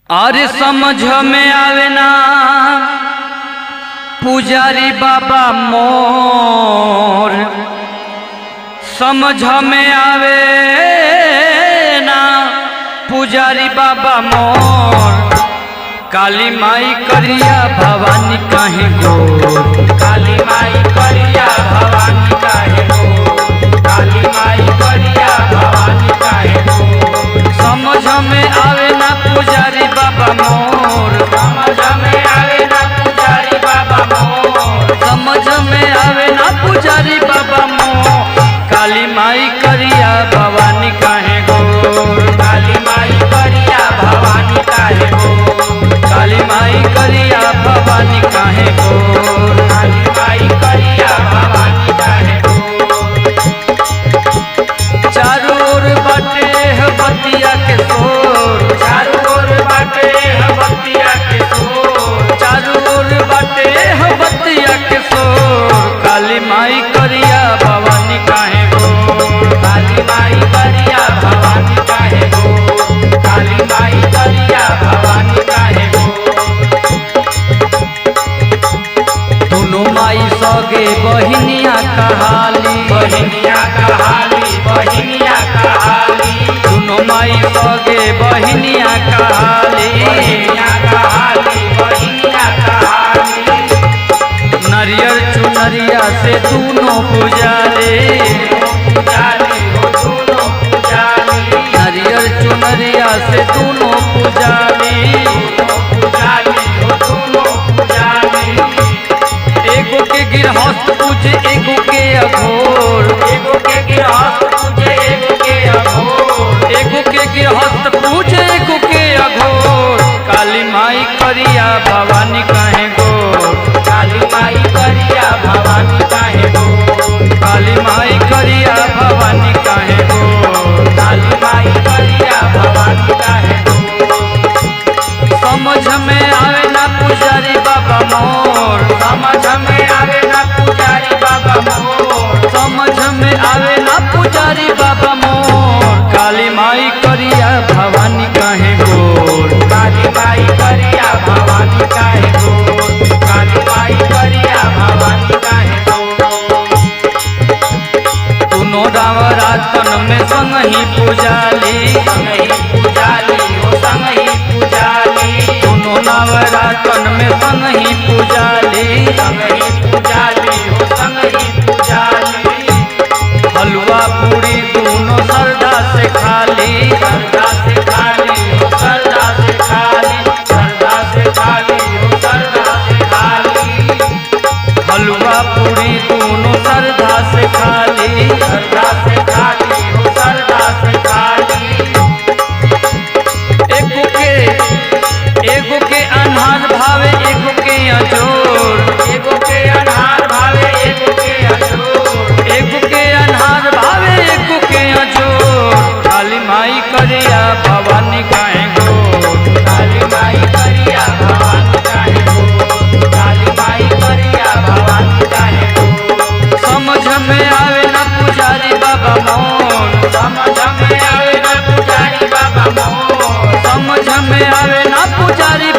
अरे समझ में आवे ना पुजारी बाबा मोर, समझ में आवे ना पुजारी बाबा मोर। काली माई करिया भवानी काहे गोर, काली माई करिया भवानी काहे गोर, काली माई करिया भवानी काहे गोर। समझ में आवे ना पुजारी बाबा मोर, समझ में आवे ना पुजारी बाबा मोर, समझ में आवे ना पुजारी बाबा मोर। काली माई करिया भवानी काहे गोर, काली माई करिया भवानी काहे गोर, काली माई करिया भवानी काहे गोर। काली माई करिया भवानी काहे गोर। चारों ओर बाटे है बतिया के शोर, चारों ओर बाटे है बतिया के शोर, चारों ओर बाटे है बतिया के शोर। काली माई करिया भवानी काहे गोर, काली माई करिया भवानी काहे गोर, काली माई करिया भवानी काहे गोर। दोनों माई सगे बहिनिया कहाली, बहिनिया कहाली, बहिनिया कहाली, दोनों माई सगे बहिनिया कहाली। बहिनिया कहाली, बहिनिया कहाली। नरियर चुनरिया से दोनों पुजारी, पुजारी हो दोनों पुजारी, नरियर चुनरिया से दोनों पुजारी। पुजारी हो दोनों पुजारी। एगो के गिरहस्त पूजे एगो के अघोर, एगो के गिरहस्त पूजे एगो के अघोर, एगो के गिरहस्त पूजे एगो के अघोर। काली माई करिया भवानी काहे गोर, काली माई करिया भवानी काहे गोर, काली माई करिया भवानी काहे गोर। काली माई करिया भवानी काहे गोर। समझ में आवे ना पुजारी बाबा मोर, समझ में आवे ना पुजारी बाबा मोर, समझ में आवे ना पुजारी बाबा मोर। काली माई करिया भवानी काहे गोर, काली माई करिया भवानी काहे गोर, काली माई करिया भवानी काहे गोर। दोनों रावरातन में संग ही पुजाली, संगही पुजाली हो संगही पुजाली, दोनों नवरातन में संग ही पुजाली। संगही पुजाली हो संगही पुजाली। हलवा पूरी दोनों श्रद्धा से खाली, सरदा से खाली हो सरदा से खाली, सरदा से खाली हो सरदा से खाली, हलवा पूरी दोनों श्रद्धा से खाली। सरदा से खाली हो सरदा से खाली। एगो के अन्हार भावे एगो के अजोर, एगो के अनहार भावे एगो के अजोर, एगो के अन्हार भावे एगो के अजोर। काली माई करिया भवानी काहे गोर, काली माई करिया भवानी काहे गोर, काली माई करिया भवानी काहे गोर। समझ में आवे ना पुजारी बाबा मोर, समझ में आवे ना पुजारी बाबा मोर, समझ में आवे ना पुजारी